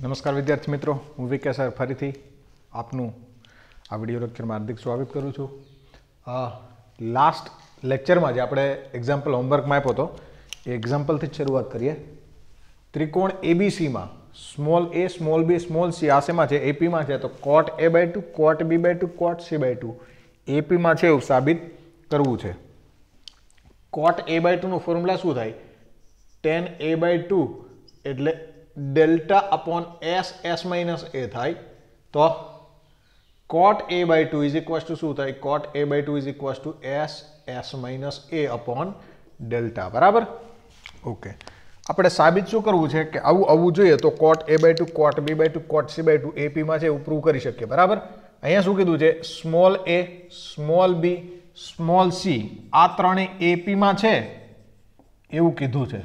नमस्कार विद्यार्थी मित्रों, हूँ विके सर फरीथी आपનું આ વિડિયો લેક્ચરમાં હાર્દિક સ્વાગત કરું છું। લાસ્ટ લેક્ચરમાં જે આપણે એક્ઝામ્પલ હોમવર્કમાં આપ્યો હતો એ એક્ઝામ્પલથી જ શરૂઆત કરીએ। ત્રિકોણ એબીસીમાં સ્મોલ એ સ્મોલ બી સ્મોલ સી આ શેમાં છે? એપીમાં છે। તો કોટ a/2 કોટ b/2 કોટ c/2 એપીમાં છે એવું સાબિત કરવું છે। કોટ a/2 નું ફોર્મ્યુલા શું થાય? tan a/2 એટલે delta upon S S minus A थाय। तो cot a/2 is equals to शू थाय? Cot a/2 is equals to S S minus A upon delta. बराबर। ओके, આપણે સાબિત શું કરવું છે કે આવું આવવું જોઈએ તો cot a/2 cot b/2 cot c/2 AP માં છે એવું પ્રૂવ કરી શકીએ। બરાબર। અહીંયા શું કીધું છે? Small a small b small c આ ત્રણે એપી માં છે એવું કીધું છે।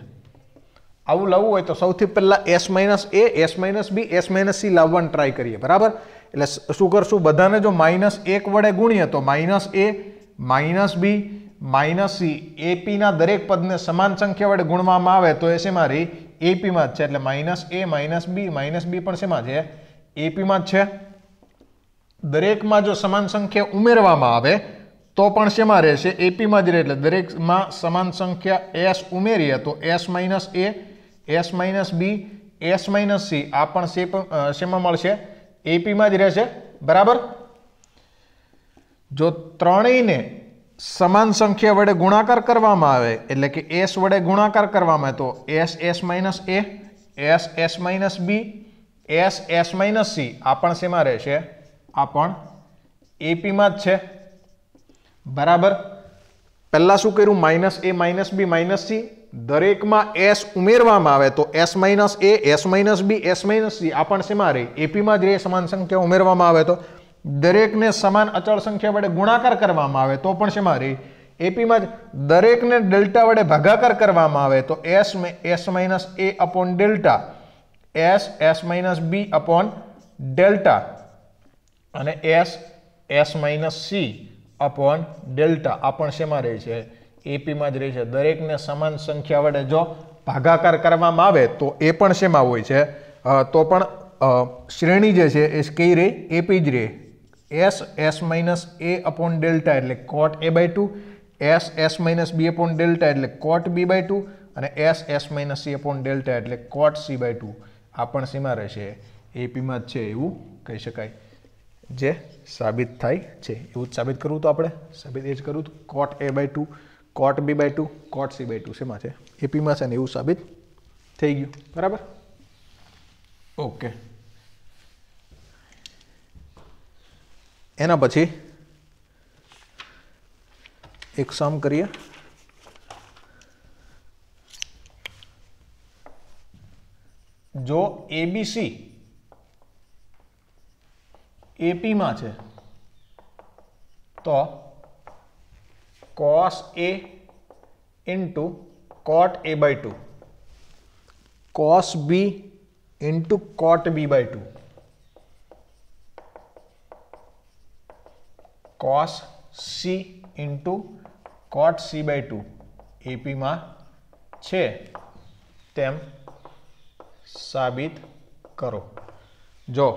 આવું લાવવું હોય તો સૌથી પહેલા s minus a s minus b s minus c લાવવાનું ટ્રાય કરીએ। બરાબર। એટલે શું કરશું? બધાને જો -1 વડે ગુણીએ તો -a -b -c એપી ના દરેક પદને સમાન સંખ્યા વડે ગુણવામાં આવે તો એ શેમાં રહી? એપી માં જ છે। એટલે -a -b પણ શેમાં છે? એપી માં જ છે। દરેકમાં જો સમાન સંખ્યા ઉમેરવામાં આવે તો પણ શેમાં રહેશે? એપી માં જ રહે। એટલે દરેકમાં સમાન સંખ્યા s ઉમેરીએ તો s minus a s minus b s minus c આ પણ શેમાં મળશે? એપી માં જ રહેશે। બરાબર। જો ત્રણેયને સમાન સંખ્યા વડે ગુણાકાર કરવામાં આવે એટલે કે s વડે ગુણાકાર કરવામાં આવે તો s s minus a s s minus b s s minus c આ પણ શેમાં રહેશે? આ પણ એપી માં જ છે। બરાબર। પહેલા શું કર્યું? -a -b -c દરેકમાં s ઉમેરવામાં આવે તો s minus a s minus b s minus c આ પણ શેમાં રહે? એપી માં જ રહે। સમાન સંખ્યા ઉમેરવામાં આવે તો દરેકને સમાન અચળ સંખ્યા વડે ગુણાકાર કરવામાં આવે તો પણ શેમાં રહે? એપી માં જ। દરેકને ડેલ્ટા વડે ભાગાકાર કરવામાં આવે તો s minus a upon delta s s minus b upon delta અને s minus c upon delta આ પણ શેમાં રહે છે? એપી માં જ રહે છે। દરેકને સમાન સંખ્યા વડે જો ભાગાકાર કરવામાં આવે તો એ પણ શેમાં હોય છે? તો પણ શ્રેણી જે છે એ કઈ રહે? એપી જ રહે। s s minus a upon delta એટલે કોટ a/2 s s minus b upon delta એટલે કોટ b/2 અને s s minus c upon delta એટલે કોટ c/2 આ પણ શેમાં રહેશે? એપી માં જ છે એવું કહી શકાય। જે સાબિત થાય છે એવું જ સાબિત કરવું તો આપણે સાબિત એ જ કરવું તો કોટ a/2 કોટ b/2 કોટ c/2 શેમાં છે? એપી માં છે ને એવું સાબિત થઈ ગયું। બરાબર। ઓકે, એના પછી એક સમ કરીએ। જો એબીસી એપી માં છે તો cos a into cot a/2 cos b into cot b/2 cos c into cot c/2 AP માં છે તેમ સાબિત કરો। જો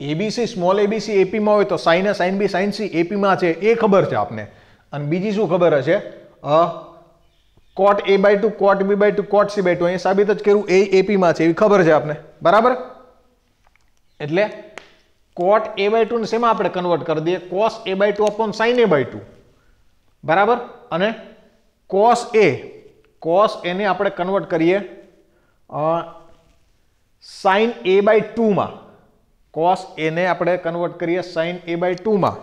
એબીસી સ્મોલ એબીસી એપી માં હોય તો sine A sine B sine C AP માં છે એ ખબર છે આપને। અને બીજી શું ખબર હશે? કોટ a/2 કોટ b/2 કોટ c/2 અહીં સાબિત જ કર્યું એ એપી માં છે એવી ખબર છે આપને। બરાબર। એટલે કોટ a/2 ને શેમાં આપણે કન્વર્ટ કરી દઈએ? cos a/2 upon sin a/2। બરાબર। અને cos a ને આપણે કન્વર્ટ કરીએ sin a/2 માં। cos a ને આપણે કન્વર્ટ કરીએ sin a/2 માં।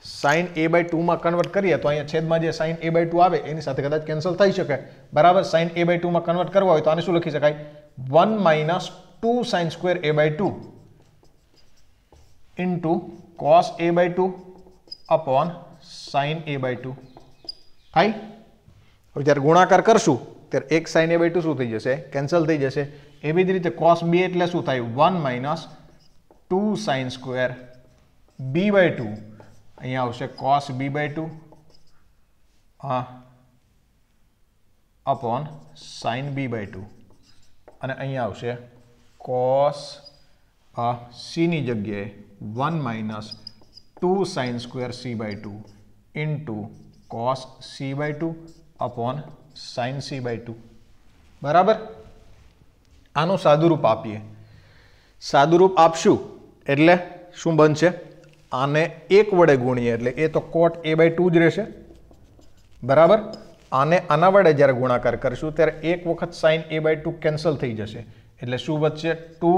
sin a/2 માં કન્વર્ટ કરીએ તો અહીંયા છેદમાં જે sin a/2 આવે એની સાથે કદાચ કેન્સલ થઈ શકે। બરાબર। sin a/2 માં કન્વર્ટ કરવા હોય તો આને શું લખી શકાય? 1 - 2 sin square a/2 into cos a/2 upon sin a/2 થાય। હવે જ્યારે ગુણાકાર કરશું ત્યારે એક sin a/2 શું થઈ જશે? કેન્સલ થઈ જશે। એવી જ રીતે cos b એટલે શું થાય? 1 - 2 sin square b/2 અહીંયા આવશે cos b/2 upon sin b/2 અને અહીંયા આવશે cos c ની જગ્યાએ 1 minus 2 sin square c by 2 into cos c by 2 upon sin c by 2 બરાબર. આનું સાદુરૂપ આપીએ. સાદુરૂપ આપશું એટલે શું બનશે? આને 1 વડે ગુણીએ એટલે એ તો cot a બાય 2 જ રહેશે બરાબર. આને આના વડે જ્યારે ગુણાકાર કરશું ત્યારે એક વખત sin a બાય 2 કેન્સલ થઈ જશે એટલે શું બચશે? 2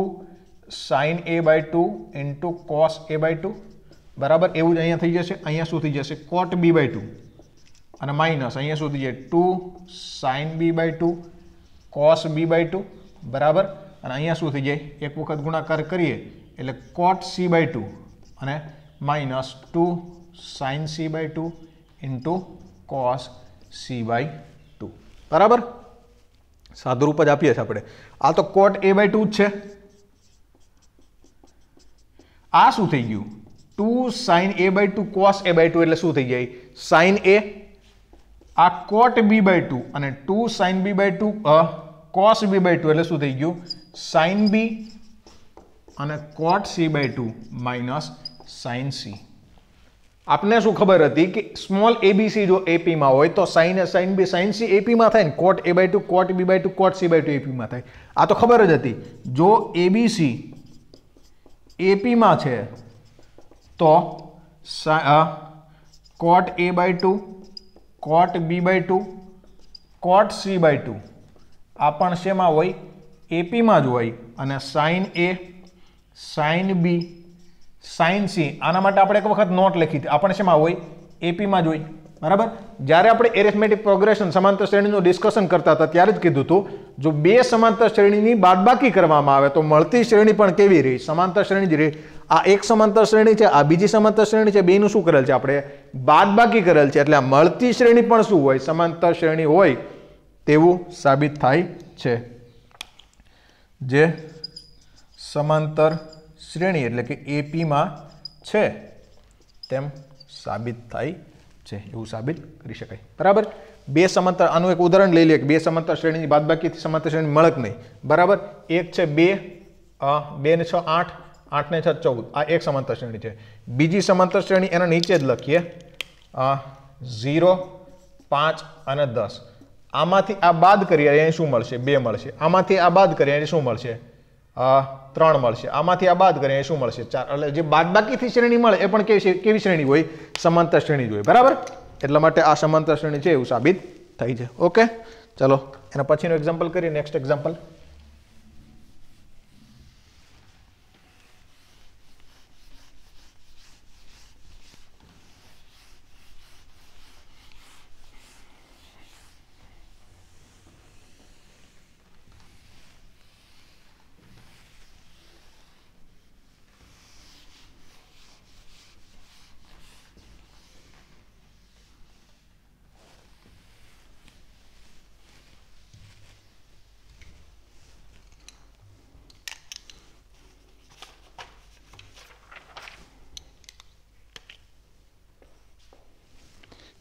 sin a by 2 into cos a by 2 બરાબર. એવું જ અહીંયા થઈ જશે. અહીંયા શું થઈ જશે? cot b બાય 2 અને માઇનસ અહીંયા શું થઈ જાય? 2 sin b by 2 cos b by 2 બરાબર. અને અહીંયા શું થઈ જાય? એક વખત ગુણાકાર કરીએ એટલે cot c બાય 2 અને minus 2 sin c by 2 into cos c by 2 બરાબર. સાદુરૂપ જ આપીએ છીએ આપણે. આ તો cot a બાય 2 જ છે. આ શું થઈ ગયું? 2 sin a by 2 cos a by 2 એટલે શું થઈ જાય? sin a. આ cot b બાય 2 અને 2 sin b by 2 cos b by 2 એટલે શું થઈ ગયું? sin b અને cot c by 2 minus sin c. આપને શું ખબર હતી કે સ્મોલ abc જો ap માં હોય તો sin a sin b sin c ap માં થાય ને cot a by 2 cot b by 2 cot c by 2 ap માં થાય. આ તો ખબર જ હતી. જો abc ap માં છે તો cot a by 2 cot b by 2 cot c by 2 આ પણ શેમાં હોય? ap માં જ હોય. અને sin a sin b sin c આના માટે આપણે એક વખત નોટ લખી હતી. આપણે શેમાં હોય? ap માં જ હોય બરાબર. જ્યારે આપણે એરિથમેટિક પ્રોગ્રેશન સમાંતર શ્રેણીનું ડિસ્કશન કરતા હતા ત્યારે જ કીધું હતું જો બે સમાંતર શ્રેણીની બાદબાકી કરવામાં આવે તો મળતી શ્રેણી પણ કેવી રહી? સમાંતર શ્રેણી જ રહી. આ એક સમાંતર શ્રેણી છે, આ બીજી સમાંતર શ્રેણી છે, બેનું શું કરેલ છે આપણે? બાદબાકી કરેલ છે. એટલે આ મળતી શ્રેણી પણ શું હોય? સમાંતર શ્રેણી હોય તેવું સાબિત થાય છે. જે સમાંતર શ્રેણી એટલે કે ap માં છે તેમ સાબિત થાય છે એવું સાબિત કરી શકાય બરાબર. બે સમાંતર આનું એક ઉદાહરણ લઈ લઈએ કે બે સમાંતર શ્રેણીની બાદબાકીથી સમાંતર શ્રેણી મળે કે નહીં બરાબર. એક છે 2 2 ને 6 8 8 ને 6 14 આ એક સમાંતર શ્રેણી છે. બીજી સમાંતર શ્રેણી એના નીચે જ લખીએ 0 5 અને 10. આમાંથી આ બાદ કરીએ અહીં શું મળશે? 2 મળશે. આમાંથી આ બાદ કરીએ અહીં શું મળશે? 3 મળશે. આમાંથી આ બાદ કરીએ શું મળશે? 4. એટલે જે બાદબાકીથી શ્રેણી મળે એ પણ કેવી શ્રેણી હોય? સમાંતર શ્રેણી જ હોય બરાબર. એટલા માટે આ સમાંતર શ્રેણી છે એવું સાબિત થાય છે. ઓકે ચલો એના પછીનું એક્ઝામ્પલ કરીએ. નેક્સ્ટ એક્ઝામ્પલ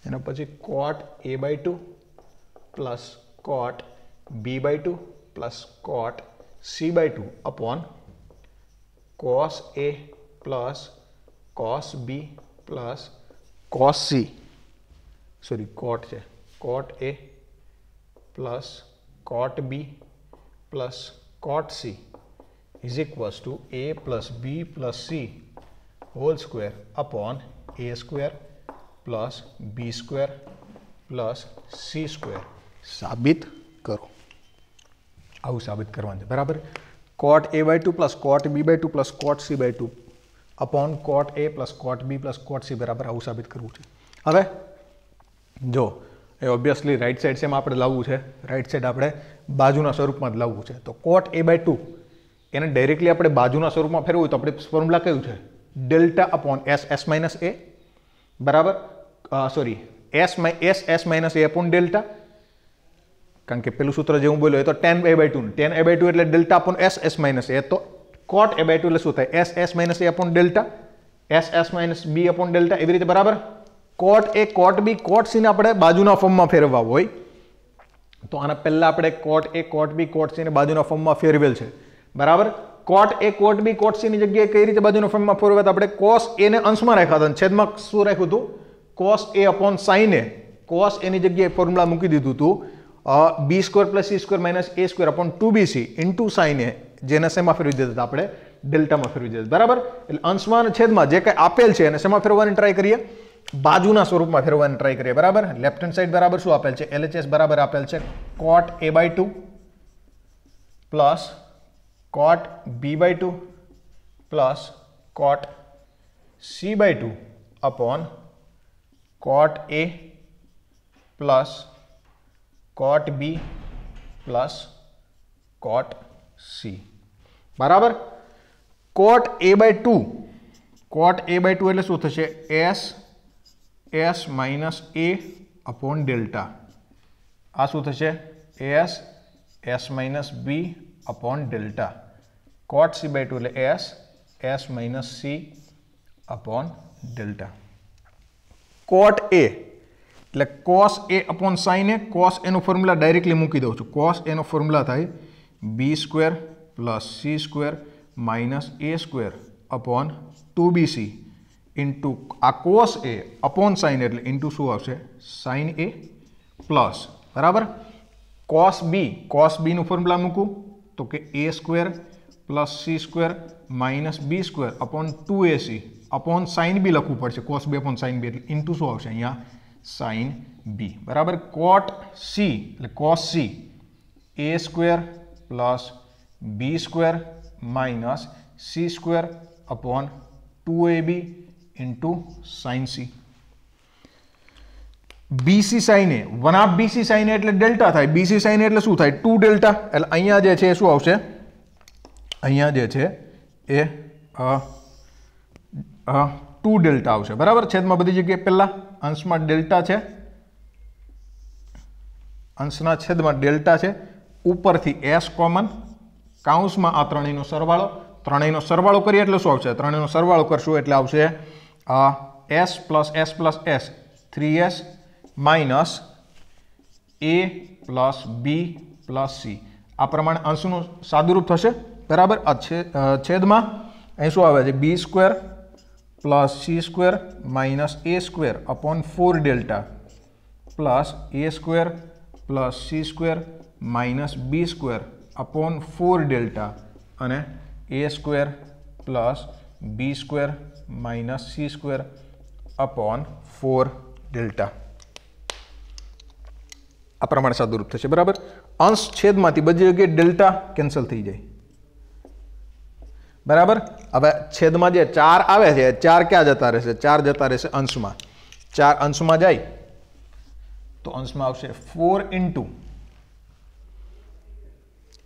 એના પછી cot a by 2 plus cot b by 2 plus cot c by 2 upon cos a plus cos b plus cos c sorry cot છે cot a plus cot b plus cot c is equals to a plus b plus c whole square upon a square plus B square plus C square સાબિત કરો. આવું સાબિત કરવાનું છે બરાબર. cot a by 2 plus cot b by 2 plus cot c by 2 upon cot a plus cot b plus cot c બરાબર આવું સાબિત કરવું છે. હવે જો એ ઓબ્વિયસલી રાઈટ સાઈડ છે એમાં આપણે લાવવું છે. રાઈટ સાઈડ આપણે બાજુના સ્વરૂપમાં જ લાવવું છે. તો cot a બાય 2 એને ડાયરેક્ટલી આપણે બાજુના સ્વરૂપમાં ફેરવવું હોય તો આપણે ફોર્મ્યુલા કયું છે? Delta upon s minus a બરાબર. Sorry s minus a upon delta. કારણ કે પેલું સૂત્ર જે હું બોલ્યો એ તો tan a by 2 tan a by 2 એટલે delta upon s minus a. તો cot a બાય 2 એટલે શું થાય? s minus a upon delta s minus b upon delta એવી રીતે બરાબર. cot a cot b cot c ને આપણે બાજુના ફોર્મમાં ફેરવવા હોય તો આના પહેલા આપણે cot a cot b cot c ને બાજુના ફોર્મમાં ફેરવેલ છે બરાબર. કોટ એ કોટ બી કોટ સી ની જગ્યાએ કઈ રીતે બાજુના ફોર્મમાં ફેરવ્યા હતા આપણે? કોસ એ ને અંશમાં રાખ્યા હતા, છેદમાં શું રાખ્યું હતું? Cos A upon sine A. Cos એની જગ્યાએ ફોર્મ્યુલા મૂકી દીધું હતું B square plus C square minus A square upon 2bc into sine A, જેને શેમાં ફેરવી દીધા હતા આપણે? ડેલ્ટામાં ફેરવી દીધા. બરાબર. એટલે અંશમાં અને છેદમાં જે કંઈ આપેલ છે એને શેમાં ફેરવવાની ટ્રાય કરીએ? બાજુના સ્વરૂપમાં ફેરવવાની ટ્રાય કરીએ. બરાબર. લેફ્ટ હેન્ડ સાઈડ બરાબર શું આપેલ છે? LHS બરાબર આપેલ છે cot a/2 plus cot b/2 plus cot c/2 upon cot a plus cot b plus cot c. બરાબર. કોટ a/2 એટલે શું થશે? s minus a upon delta. આ શું થશે? s minus b upon delta. Cot c/2 એટલે s minus c upon delta. Cot a એટલે cos a upon sine A. Cos એનું ફોર્મ્યુલા ડાયરેક્ટલી મૂકી દઉં છું. કોસ એનો ફોર્મ્યુલા થાય b square plus c square minus a square upon 2bc into આ cos A upon sine એટલે into શું આવશે? Sine A plus. બરાબર. કોસ બીનું ફોર્મ્યુલા મૂકું તો કે a square plus c square minus b square upon 2ac upon sine B લખવું પડશે. Cos B upon sine B એટલે ઇન્ટુ શું આવશે અહીંયા? Sine B. બરાબર. કોટ સી એટલે cos C a square plus b square minus c square upon 2ab into sine C. B C sine A 1/2 B C sine એટલે delta થાય. B C sine એટલે શું થાય? 2 ડેલ્ટા. એટલે અહીંયા જે છે શું આવશે? અહીંયા જે છે એ 2 ડેલ્ટા આવશે. બરાબર. છેદમાં બધી જગ્યાએ પહેલા અંશમાં ડેલ્ટા છે, અંશના છેદમાં ડેલ્ટા છે, ઉપરથી s કોમન, કાઉન્સમાં આ ત્રણેયનો સરવાળો કરીએ એટલે શું આવશે? ત્રણેયનો સરવાળો કરશું એટલે આવશે s plus s plus s 3s minus a plus b plus c. આ પ્રમાણે અંશનું સાદુરૂપ થશે. બરાબર. આ છેદમાં અહીં શું આવે છે? b square plus c square minus a square upon 4 delta plus a square plus c square minus b square upon 4 delta અને a square plus b square minus c square upon 4 delta. આ પ્રમાણે સાદુરૂપ થશે. બરાબર. અંશ છેદમાંથી બધી જગ્યાએ delta cancel થઈ જાય. બરાબર. હવે છેદમાં જે 4 આવે છે 4 ક્યાં જતા રહેશે? 4 જતા રહેશે અંશમાં. 4 અંશમાં જાય તો અંશમાં આવશે 4 into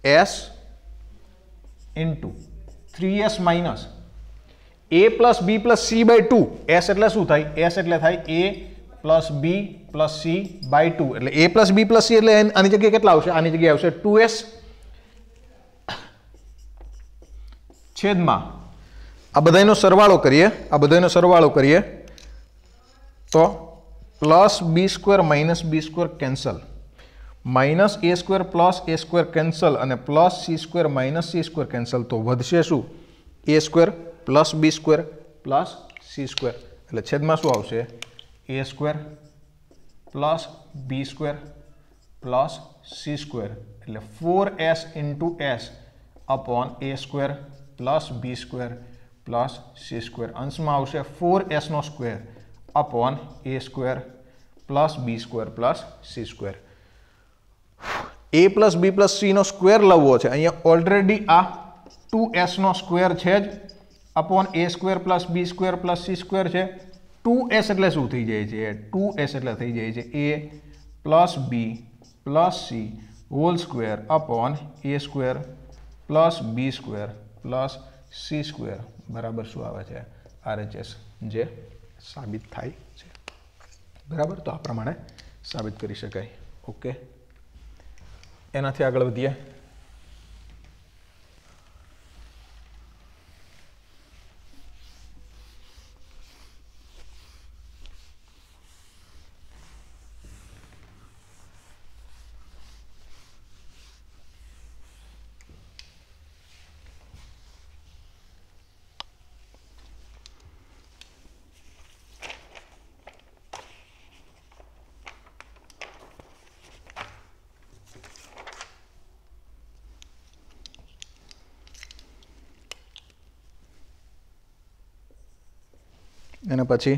s into 3s minus a plus b plus c by 2. s એટલે શું થાય? s એટલે થાય a plus b plus c by 2. એટલે a plus b plus c એટલે આની જગ્યાએ કેટલા આવશે? આની જગ્યાએ આવશે 2s છેદમાં આ બધાનો સરવાળો કરીએ તો plus b square minus b square cancel, minus a square plus a square cancel અને plus c square minus c square cancel. તો વધશે શું? a square plus b square plus c square. એટલે છેદમાં શું આવશે? a square plus b square plus c square એટલે 4s into s upon a square plus b square plus c square. અંશમાં આવશે 4s નો square upon a square plus b square plus c square. a plus b plus c નો square લાવવો છે. અહીંયા already આ 2s નો square છે જ upon a square plus b square plus c square છે. 2s એટલે શું થઈ જાય છે? 2s એટલે થઈ જાય છે a plus b plus c whole square upon a square plus b square plus c square બરાબર શું આવે છે? RHS, જે સાબિત થાય છે. બરાબર. તો આ પ્રમાણે સાબિત કરી શકાય. ઓકે. એનાથી આગળ વધીએ. एना पछी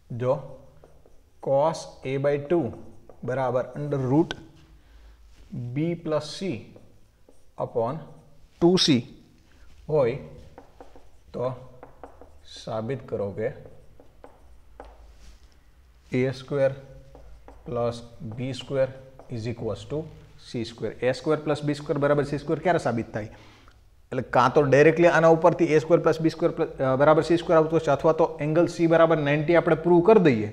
जो cos a/2 बराबर under root b plus C upon 2c होय तो साबित करो के a square plus b square is equals to c square. a square plus b square बराबर c स्क्वेर क्यारे साबित थाय? એટલે કાં તો ડાયરેક્ટલી આના ઉપરથી a square plus b square બરાબર c સ્ક્વેર આવતો છે, અથવા તો એંગલ c બરાબર 90 આપણે પ્રૂવ કરી દઈએ.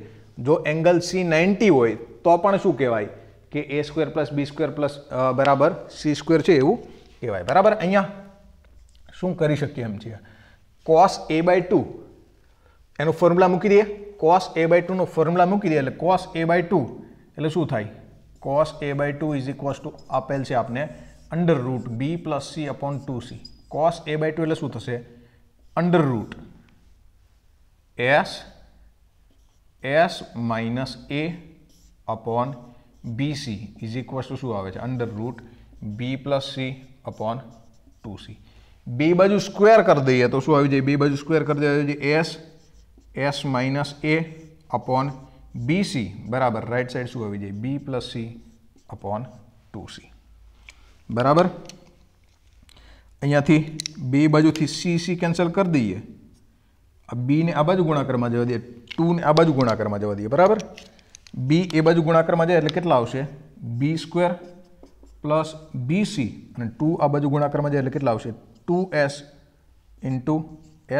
જો એંગલ c 90 હોય તો પણ શું કહેવાય કે a square plus b square plus બરાબર c સ્ક્વેર છે એવું કહેવાય. બરાબર. અહીંયા શું કરી શકીએ એમ છે, cos a/2 એનો ફોર્મ્યુલા મૂકી દઈએ. cos a/2 નો ફોર્મ્યુલા મૂકી દઈએ એટલે cos a/2 એટલે શું થાય? cos a/2 is equals two આપેલ છે આપને under route b plus c upon 2c. cos a/2 એટલે શું થશે? Under route s minus a upon bc is equals to શું આવે છે? Under route b plus c upon 2c. બે બાજુ સ્ક્વેર કરી દઈએ તો શું આવી જાય? બે બાજુ સ્ક્વેર કરી દઈએ s minus a upon bc બરાબર રાઈટ સાઈડ શું આવી જાય? b plus c upon 2c. બરાબર. અહીંયાથી બે બાજુથી c કેન્સલ કરી દઈએ. આ b ને આ બાજુ ગુણાકારમાં જવા દઈએ, 2 ને આ બાજુ ગુણાકારમાં જવા દઈએ. બરાબર. b એ બાજુ ગુણાકારમાં જાય એટલે કેટલા આવશે? b સ્ક્વેર પ્લસ bc અને 2 આ બાજુ ગુણાકારમાં જાય એટલે કેટલા આવશે? 2s into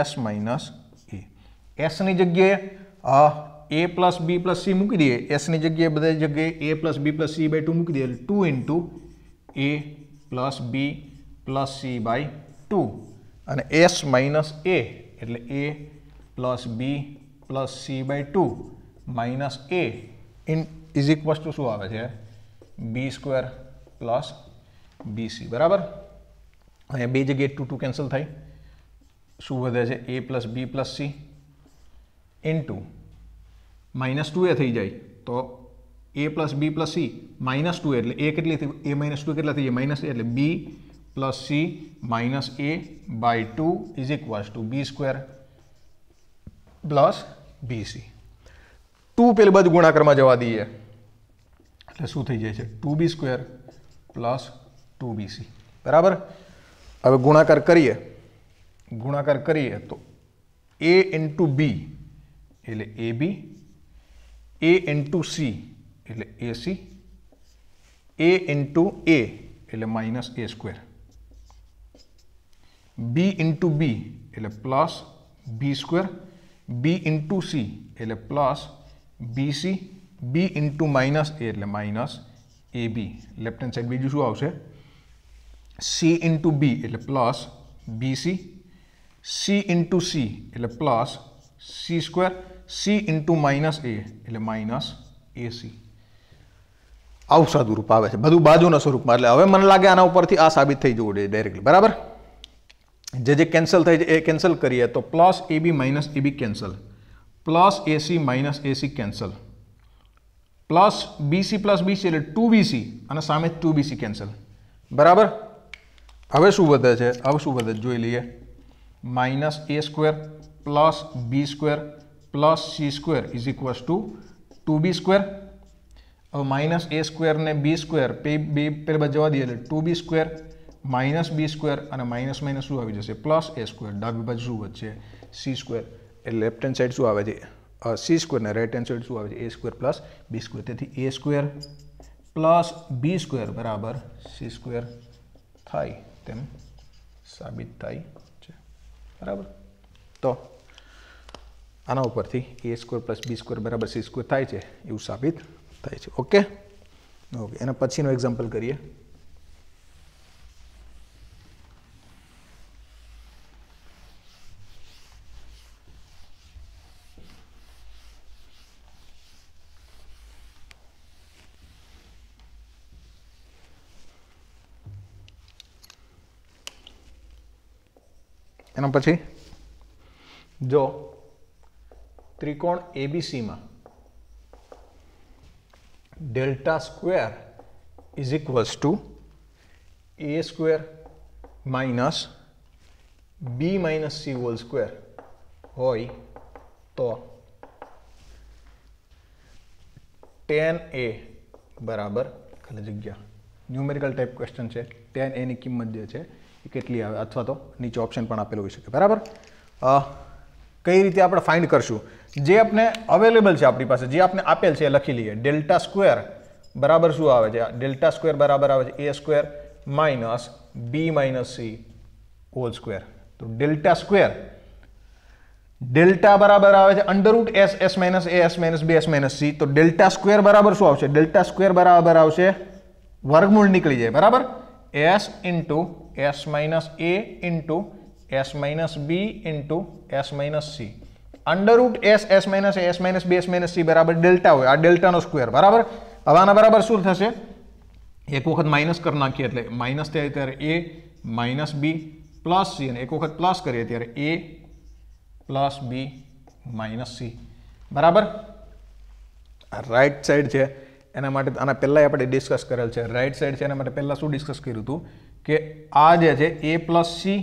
s minus a. s ની જગ્યાએ a plus b plus c મૂકી દઈએ. s ની જગ્યાએ બધી જગ્યાએ a plus b plus c/2 મૂકી દઈએ એટલે 2 into a plus b plus c/2 અને s માઇનસ a એટલે a plus b plus c/2 minus a is equals to શું આવે છે? b square plus bc. બરાબર. અહીંયા બે જગ્યાએ 2 કેન્સલ થાય. શું વધે છે? a plus b plus c into minus 2a થઈ જાય તો a plus b plus c minus 2 એટલે a કેટલી થઈ? a માઇનસ 2 કેટલા થઈ જાય? માઇનસ a એટલે b plus c minus a/2 is equals two b square plus bc. 2 પેલી બાજુ ગુણાકારમાં જવા દઈએ એટલે શું થઈ જાય છે? 2b square plus 2bc. બરાબર. હવે ગુણાકાર કરીએ તો a ઇન્ટુ b એટલે ab, a ઇન્ટુ c એટલે ac, a ઇન્ટુ a એટલે minus a square, b into b એટલે plus b square, b into c એટલે plus bc, b into minus a એટલે minus ab. Left hand side બીજું શું આવશે? c into b એટલે plus bc, c into c એટલે plus c square, c into minus a એટલે minus ac. આવું સાદું રૂપ આવે છે બધું બાજુના સ્વરૂપમાં. એટલે હવે મને લાગે આના ઉપરથી આ સાબિત થઈ જવું જોઈએ ડાયરેક્ટલી. બરાબર. જે કેન્સલ થાય છે એ કેન્સલ કરીએ તો plus ab minus ab cancel, plus ac minus ac cancel, plus bc plus bc એટલે 2bc અને સામે 2bc કેન્સલ. બરાબર. હવે શું વધે છે? જોઈ લઈએ. Minus a square plus b square plus c square is equals two 2b square. હવે માઇનસ a સ્ક્વેર ને b સ્ક્વેર બે પહેલા જવા દઈએ એટલે 2b square minus b square અને માઇનસ માઇનસ શું આવી જશે? Plus a square. ડાબી બાજુ શું વધશે? c square. એટલે લેફ્ટ હેન્ડ સાઈડ શું આવે છે? c સ્ક્વેર ને રાઈટ હેન્ડ સાઈડ શું આવે છે? a square plus b square. તેથી a square plus b square બરાબર c સ્ક્વેર થાય તેમ સાબિત થાય છે. બરાબર. તો આના ઉપરથી a square plus b square બરાબર c સ્ક્વેર થાય છે એવું સાબિત થાય છે. ઓકે. એના પછીનો એક્ઝામ્પલ કરીએ. એના પછી જો ત્રિકોણ ABC માં delta square is equals to a square minus b minus C whole square હોય તો tan a બરાબર ખાલી જગ્યા ન્યુમેરિકલ ટાઈપ ક્વેશ્ચન છે, tan a ની કિંમત જે છે એ કેટલી આવે, અથવા તો નીચે ઓપ્શન પણ આપેલું હોઈ શકે. બરાબર, કઈ રીતે આપણે ફાઇન્ડ કરશું? જે આપણે અવેલેબલ છે આપણી પાસે, જે આપણે આપેલ છે એ લખી લઈએ. ડેલ્ટા સ્ક્વેર બરાબર શું આવે છે? ડેલ્ટા સ્ક્વેર બરાબર આવે છે a square minus b minus C whole square. તો ડેલ્ટા સ્ક્વેર, ડેલ્ટા બરાબર આવે છે under root S, S minus A, S minus B, S minus C. તો ડેલ્ટા સ્ક્વેર બરાબર શું આવશે? ડેલ્ટા સ્ક્વેર બરાબર આવશે, વર્ગમૂળ નીકળી જાય, બરાબર, S into S minus A into S minus B into S minus C. Under root S, S minus A, S minus B, S minus C બરાબર ડેલ્ટા હોય, આ ડેલ્ટાનો સ્ક્વેર. બરાબર, હવે આના બરાબર શું થશે? એક વખત માઇનસ કરી નાખીએ એટલે માઇનસ થાય ત્યારે એ માઇનસ બી પ્લસ સી, અને એક વખત પ્લસ કરીએ ત્યારે એ પ્લસ બી માઇનસ સી. બરાબર, રાઈટ સાઈડ છે એના માટે આના પહેલાં આપણે ડિસ્કસ કરેલ છે. રાઈટ સાઈડ છે એના માટે પહેલાં શું ડિસ્કસ કર્યું હતું કે આ જે છે A plus C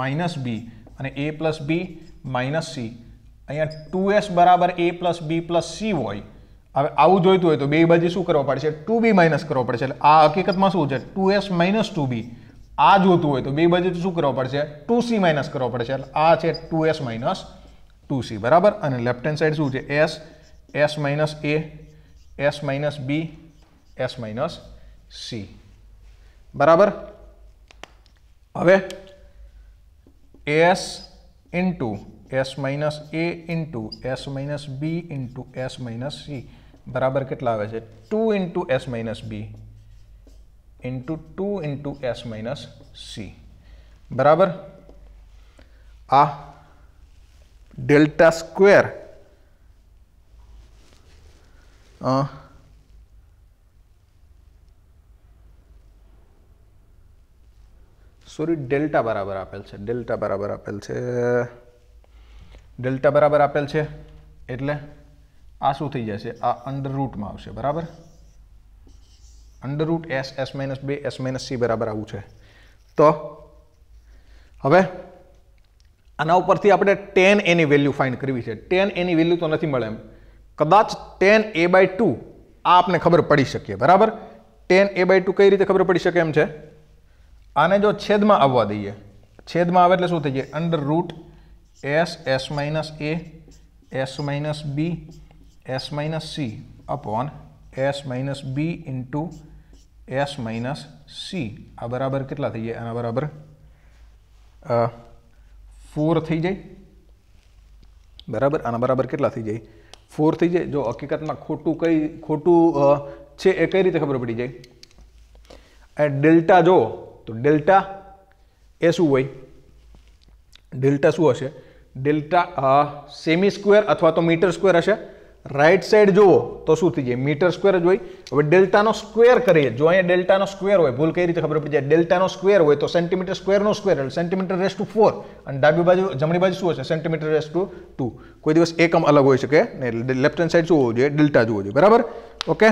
minus B અને A plus B minus C, અહીંયા 2s બરાબર a plus B plus C હોય. હવે આવું જોઈતું હોય તો બે બાજુ શું કરવા પડશે? 2b માઇનસ કરવો પડશે. એટલે આ હકીકતમાં શું છે? 2s minus 2b. આ જોતું હોય તો બે બાજુ શું કરવો પડશે? 2c માઇનસ કરવો પડશે. એટલે આ છે 2s માઇનસ 2c. બરાબર, અને લેફ્ટ હેન્ડ સાઈડ શું છે? s, s minus a, s minus b, s minus c. બરાબર, હવે s into s minus a into s minus b into s minus c બરાબર કેટલા આવે છે? 2 into s minus b into 2 into s minus c. બરાબર, આ delta square sorry delta બરાબર આપેલ છે, ડેલ્ટા બરાબર આપેલ છે, ડેલ્ટા બરાબર આપેલ છે એટલે આ શું થઈ જશે? આ અંડર રૂટમાં આવશે. બરાબર, under root S, S minus બે, એસ માઇનસ સી બરાબર આવું છે. તો હવે આના ઉપરથી આપણે tan a ની વેલ્યુ ફાઇન્ડ કરવી છે. tan a ની વેલ્યુ તો નથી મળે એમ, કદાચ tan a/2 આ આપણે ખબર પડી શકીએ. બરાબર, tan a/2 કઈ રીતે ખબર પડી શકે એમ છે? આને જો છેદમાં આવવા દઈએ, છેદમાં આવે એટલે શું થઈ જાય? Under root S, S minus A, S minus B, S minus C upon S minus B into S minus C. આ બરાબર કેટલા થઈ જાય? આના બરાબર 4 થઈ જાય. બરાબર, આના બરાબર કેટલા થઈ જાય? 4 થઈ જાય. જો હકીકતમાં ખોટું છે એ કઈ રીતે ખબર પડી જાય? ડેલ્ટા જો તો ડેલ્ટા એ શું હોય? ડેલ્ટા શું હશે? ડેલ્ટા સેમી સ્ક્વેર અથવા તો મીટર સ્ક્વેર હશે. રાઈટ સાઈડ જુઓ તો શું થઈ જાય? મીટર સ્ક્વેર જ હોય. હવે ડેલ્ટાનો સ્ક્વેર કરીએ, જો અહીંયા ડેલ્ટાનો સ્ક્વેર હોય, ભૂલ કઈ રીતે ખબર પડી જાય? ડેલ્ટાનો સ્ક્વેર હોય તો સેન્ટીમીટર સ્ક્વેરનો સ્ક્વેર એટલે સેન્ટીમીટર રેસ ટુ 4, અને ડાબી બાજુ જમણી બાજુ શું હશે? Centimetre raise to 2. કોઈ દિવસ એકમ અલગ હોઈ શકે ને. લેફ્ટ હેન્ડ સાઈડ શું હોવું જોઈએ? ડેલ્ટા જોવું જોઈએ. બરાબર, ઓકે.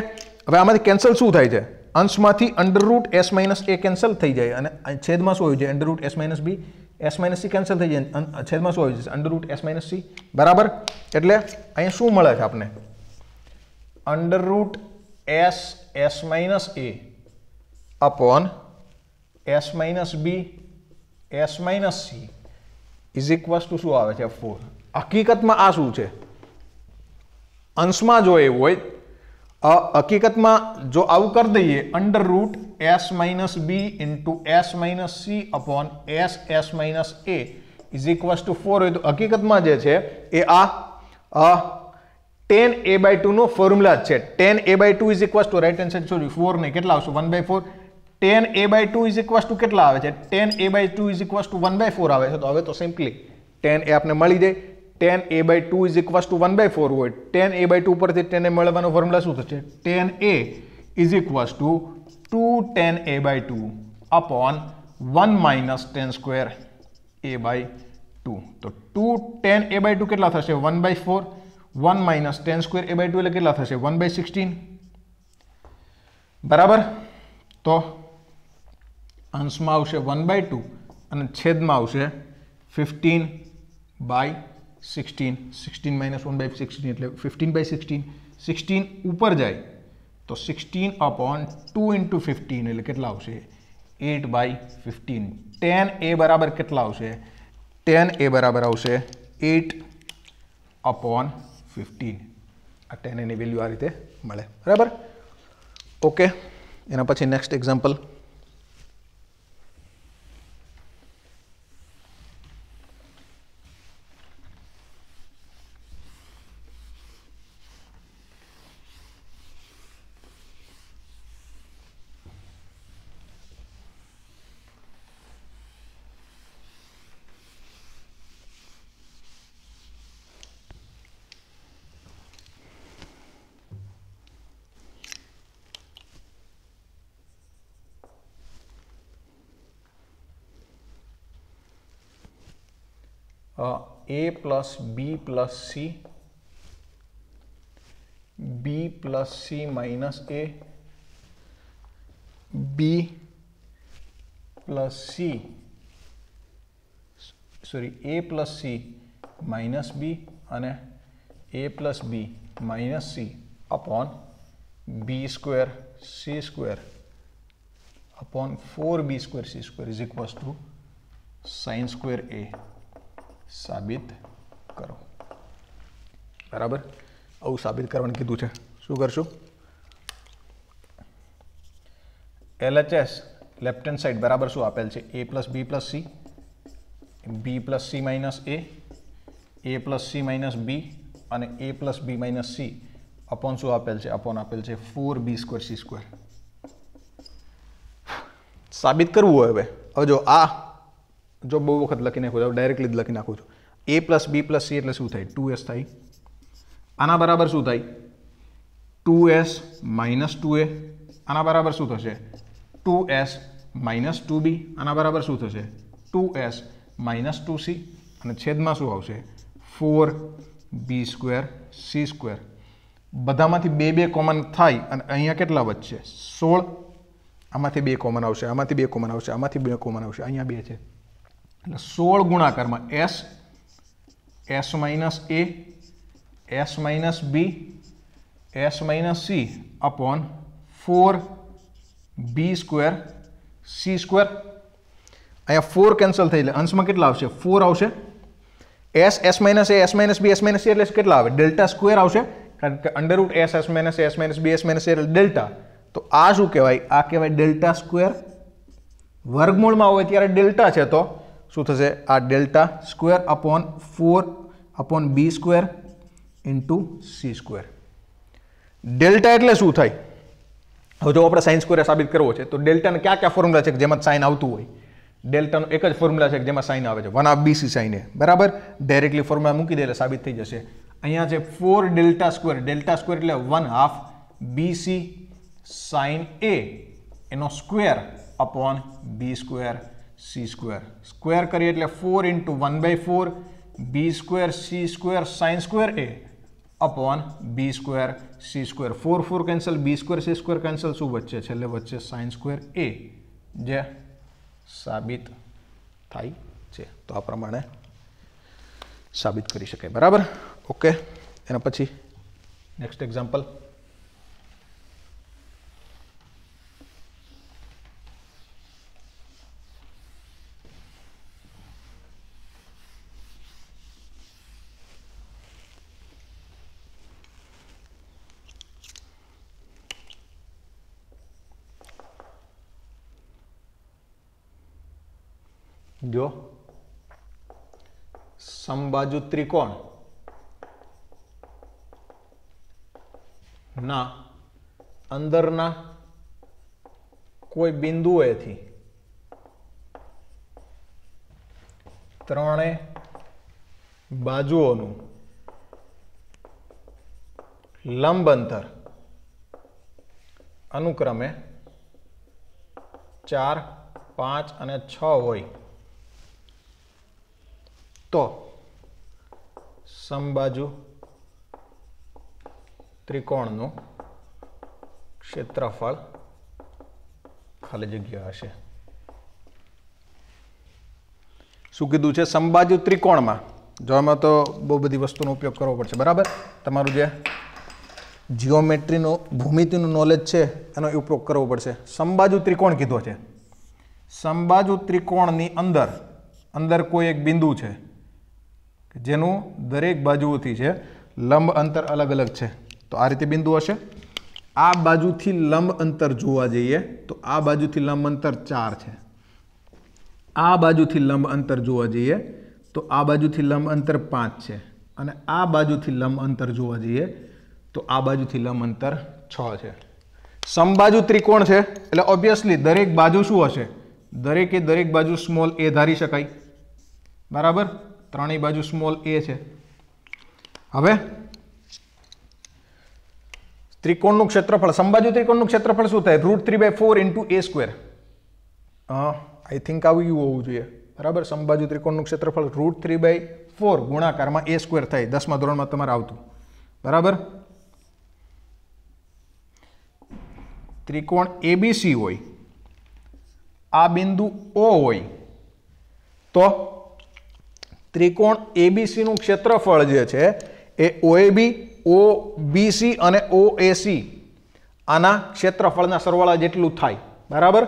હવે આમાંથી કેન્સલ શું થાય છે? અંશમાંથી under root S minus A cancel થઈ જાય, અને છેદમાં શું હોય છે? Under root S minus B, S minus C cancel થઈ જાય, છેદમાં શું હોય છે? Under root S minus C. બરાબર, એટલે અહીંયા શું મળે છે આપણે? Under root S, S minus A upon S minus B, S minus C is equals to શું આવે છે? 4. હકીકતમાં આ શું છે? અંશમાં જો એવું હોય, હકીકતમાં જો આવું કરી દઈએ, under root S minus B into S minus C upon S, S minus A is equals to 4 હોય તો હકીકતમાં જે છે એ આ tan a/2 નો ફોર્મ્યુલા જ છે. tan a/2 is equals two right hand side sorry 4 નહીં, કેટલા આવશે? 1/4. tan a/2 is equals two કેટલા આવે છે? tan a/2 is equals two 1/4 આવે છે. તો હવે તો સિમ્પલી tan a આપણે મળી જાય. tan a/2 is equals two 1/4 હોય, tan a/2 પરથી tan a મળવાનો ફોર્મ્યુલા શું થશે? tan a is equals two 2 tan a/2 upon 1 minus tan square a/2. તો 2 tan a/2 કેટલા થશે? 1/4. 1 માઇનસ tan સ્ક્વેર a/2 એટલે કેટલા થશે? 1/16. બરાબર, તો અંશમાં આવશે 1/2 અને છેદમાં આવશે 15/16, 16 - 1/16 એટલે 15/16, 16 ઉપર જાય તો 16/2 × 15 એટલે કેટલા આવશે 8/15. tan a બરાબર કેટલા આવશે tan a બરાબર આવશે 8/15. આ tan a ની વેલ્યુ આ રીતે મળે બરાબર. ઓકે, એના પછી next example. a plus b plus c, b plus c minus a, b plus c, sorry, a plus c minus b અને a plus b minus c upon b square c square upon 4b square c square is equals to sin square a સાબિત કરો. બરાબર, આવું સાબિત કરવાનું કીધું છે. શું કરશું? LHS લેફ્ટ હેન્ડ સાઈડ બરાબર શું આપેલ છે a plus b plus c, b plus c minus a plus c minus b અને a plus b minus c upon શું આપેલ છે અપોન આપેલ છે 4b square c square. સાબિત કરવું હોય હવે જો આ જો બહુ વખત લખી નાખું છું ડાયરેક્ટલી જ લખી નાખું છું. a plus b plus c એટલે શું થાય 2s થાય. આના બરાબર શું થાય 2s minus 2a. આના બરાબર શું થશે 2s minus 2b. આના બરાબર શું થશે 2s minus 2c અને છેદમાં શું આવશે 4b square c square. બધામાંથી બે બે કોમન થાય અને અહીંયા કેટલા વધશે 16. આમાંથી બે કોમન આવશે, આમાંથી બે કોમન આવશે, આમાંથી બે કોમન આવશે, અહીંયા બે છે એટલે 16 ગુણાકારમાં s minus a, s minus b, s minus c upon 4b square c square. અહીંયા 4 કેન્સલ થઈ એટલે અંશમાં કેટલા આવશે 4 આવશે. s minus a, s minus b, s minus c એટલે કેટલા આવે ડેલ્ટા સ્ક્વેર આવશે કારણ કે under root s minus a, s minus b, s minus c એટલે ડેલ્ટા. તો આ શું કહેવાય આ કહેવાય ડેલ્ટા સ્ક્વેર. વર્ગમૂળમાં હોય ત્યારે ડેલ્ટા છે તો શું થશે આ delta square upon 4 upon b square into c square. Delta એટલે શું થાય હવે જો આપણે સાઇન સ્ક્વેર સાબિત કરવો છે તો ડેલ્ટાને કયા કયા ફોર્મ્યુલા છે કે જેમાં સાઇન આવતું હોય. ડેલ્ટાનો એક જ ફોર્મ્યુલા છે કે જેમાં સાઇન આવે છે 1/2bc sin a બરાબર. ડાયરેક્ટલી ફોર્મ્યુલા મૂકી દે એટલે સાબિત થઈ જશે. અહીંયા છે 4 ડેલ્ટા સ્ક્વેર એટલે 1/2bc sin a એનો square upon b square c square. Square કરીએ એટલે 4 into 1/4 b square c square sin square a upon b square c square. 4 4 cancel, b square c square cancel, શું વચ્ચે છેલ્લે વચ્ચે sin square a જે સાબિત થાય છે. તો આ પ્રમાણે સાબિત કરી શકાય બરાબર. ઓકે, એના પછી નેક્સ્ટ એક્ઝામ્પલ. જો સમબાજુ ત્રિકોણ ના અંદરના કોઈ બિંદુએથી ત્રણે બાજુઓનું લંબ અંતર અનુક્રમે 4, 5 અને 6 હોય તો સમબાજુ ત્રિકોણનું ક્ષેત્રફળ ખાલી જગ્યા હશે. શું કીધું છે? સમબાજુ ત્રિકોણમાં, જો આમાં તો બહુ બધી વસ્તુનો ઉપયોગ કરવો પડશે, બરાબર? તમારું જે જીઓમેટ્રીનો ભૂમિતિનું નોલેજ છે એનો ઉપયોગ કરવો પડશે. સમબાજુ ત્રિકોણ કીધો છે. સમબાજુ ત્રિકોણની અંદર કોઈ એક બિંદુ છે જેનું દરેક બાજુઓથી છે લંબ અંતર અલગ અલગ છે. તો આ રીતે બિંદુ હશે. આ બાજુથી લંબ અંતર જોવા જઈએ તો આ બાજુથી લંબ અંતર 4 છે. આ બાજુથી લંબ અંતર જોવા જઈએ તો આ બાજુથી લંબ અંતર 5 છે. અને આ બાજુથી લંબ અંતર જોવા જઈએ તો આ બાજુથી લંબ અંતર 6 છે. સમબાજુ ત્રિકોણ છે એટલે ઓબ્વિયસલી દરેક બાજુ શું હશે? દરેક બાજુ સ્મોલ a ધારી શકાય, બરાબર? ત્રણેય બાજુ સ્મોલ a છે. હવે ત્રિકોણનું ક્ષેત્રફળ, સમબાજુ ત્રિકોણનું ક્ષેત્રફળ શું થાય? √3/4 × a². આઈ થિંક આવું હોવું જોઈએ, બરાબર? સમબાજુ ત્રિકોણનું ક્ષેત્રફળ √3/4 ગુણાકારમાં a² થાય. 10મા ધોરણમાં તમારે આવતું, બરાબર? ત્રિકોણ ABC હોય, આ બિંદુ O હોય, તો ત્રિકોણ ABC નું ક્ષેત્રફળ જે છે એ OAB, OBC અને OAC આના ક્ષેત્રફળના સરવાળા જેટલું થાય, બરાબર?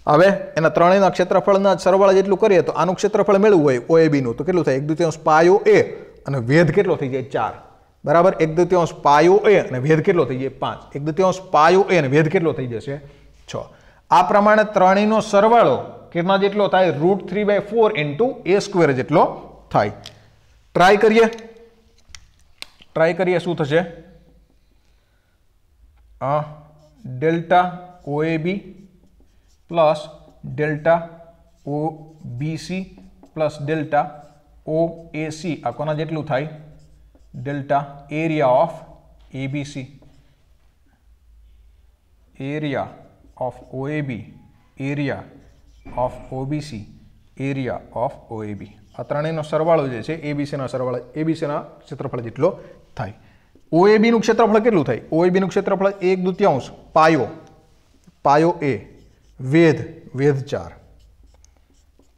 હવે એના ત્રણેયના ક્ષેત્રફળના સરવાળા જેટલું કરીએ તો આનું ક્ષેત્રફળ મેળવવું હોય OAB નું તો કેટલું થાય? 1/2 પાયો A અને વેધ કેટલો થઈ જાય? 4, બરાબર? 1/2 પાયો A અને વેધ કેટલો થઈ જાય? 5. 1/2 પાયો A અને વેધ કેટલો થઈ જશે? 6. આ પ્રમાણે ત્રણેયનો સરવાળો કેટલા જેટલો થાય? √3/4 × a² જેટલો થાય. ટ્રાય કરીએ શું થશે? Delta OAB plus delta OBC plus delta OAC આ કોના જેટલું થાય? Delta area of ABC, area of OAB, area of OBC, area of OAB. આ ત્રણેયનો સરવાળો જે છે ABCના સરવાળા ABCના ક્ષેત્રફળ જેટલો થાય. OAB નું ક્ષેત્રફળ કેટલું થાય? OAB નું ક્ષેત્રફળ 1/2 પાયો A વેધ 4.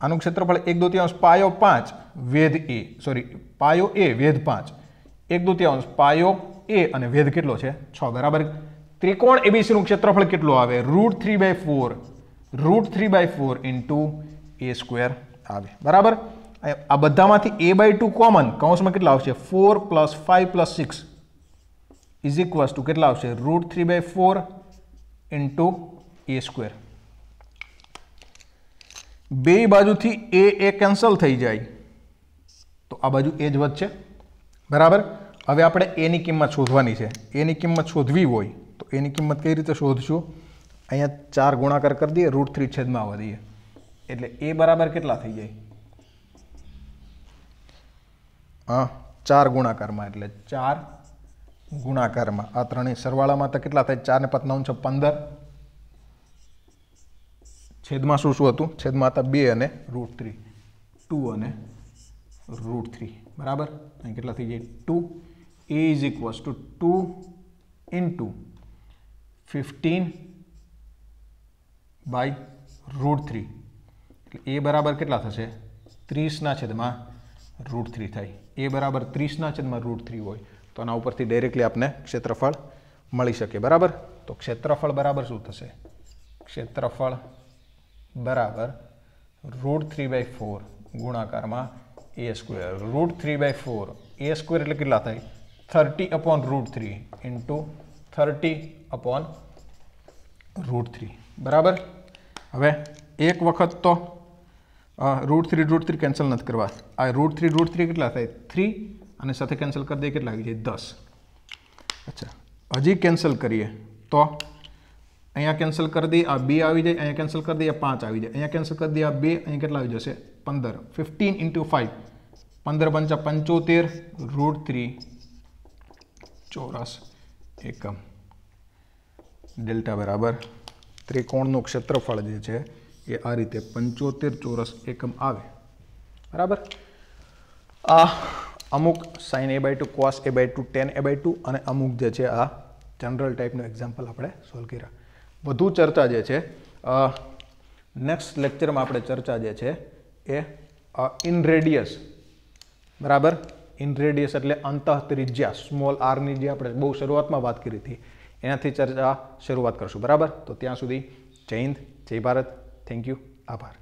આનું ક્ષેત્રફળ 1/2 પાયો 5 વેધ A, સોરી પાયો A વેધ 5. 1/2 પાયો A અને વેધ કેટલો છે? 6, બરાબર? ત્રિકોણ ABC નું ક્ષેત્રફળ કેટલું આવે? √3/4 × a² આવે, બરાબર? આ બધામાંથી a/2 કોમન, કૌંસમાં કેટલા આવશે? 4 + 5 + 6 = કેટલા આવશે? √3/4 × a². બે બાજુથી a કેન્સલ થઈ જાય તો આ બાજુ a જ વધશે, બરાબર? હવે આપણે a ની કિંમત શોધવાની છે. a ની કિંમત શોધવી હોય તો a ની કિંમત કઈ રીતે શોધશું? અહીંયા 4 ગુણાકાર કરી દઈએ, √3 છેદમાં આવવા દઈએ એટલે a બરાબર કેટલા થઈ જાય? 4 ગુણાકારમાં, એટલે 4 ગુણાકારમાં આ ત્રણેય સરવાળામાં તો કેટલા થાય? 4 ને 5 9 = 15. છેદમાં શું હતું? છેદમાં હતા 2 અને √3, 2 અને √3, બરાબર? અહીં કેટલા થઈ જાય? 2. a = 2 × 15/√3 એટલે a બરાબર કેટલા થશે? 30/√3 થાય. a બરાબર 30/√3 હોય તો આના ઉપરથી ડાયરેક્ટલી આપને ક્ષેત્રફળ મળી શકે, બરાબર? તો ક્ષેત્રફળ બરાબર શું થશે? ક્ષેત્રફળ બરાબર √3/4 ગુણાકારમાં a². √3/4 a² એટલે કેટલા થાય? 30/√3 × 30/√3, બરાબર? હવે એક વખત તો √3 કેન્સલ નથી કરવા. આ √3 કેટલા થાય? 3 અને સાથે કેન્સલ કરી દઈએ કેટલા આવી જાય? 10. અચ્છા, હજી કેન્સલ કરીએ તો અહીંયા કેન્સલ કરી દઈએ, આ 2 આવી જાય, અહીંયા કેન્સલ કરી દઈએ, 5 આવી જાય, અહીંયા કેન્સલ કરી દઈએ, આ 2, અહીંયા કેટલા આવી જશે? 15. 15 × 5 15 × 5 = 75 √3 ચોરસ એકમ. ડેલ્ટા બરાબર ત્રિકોણનું ક્ષેત્રફળ જે છે એ આ રીતે 75 ચોરસ એકમ આવે, બરાબર? આ અમુક sin a/2 cos a/2 tan a/2 અને અમુક જે છે આ જનરલ ટાઈપનું એક્ઝામ્પલ આપણે સોલ્વ કર્યા. વધુ ચર્ચા જે છે નેક્સ્ટ લેક્ચરમાં આપણે ચર્ચા જે છે એ ઇન રેડિયસ, બરાબર, ઇન રેડિયસ એટલે અંતઃ ત્રિજ્યા, સ્મોલ આરની જે આપણે બહુ શરૂઆતમાં વાત કરી હતી એનાથી ચર્ચા શરૂઆત કરશું, બરાબર. તો ત્યાં સુધી જય હિન્દ, જય ભારત, થેન્ક યુ, આભાર.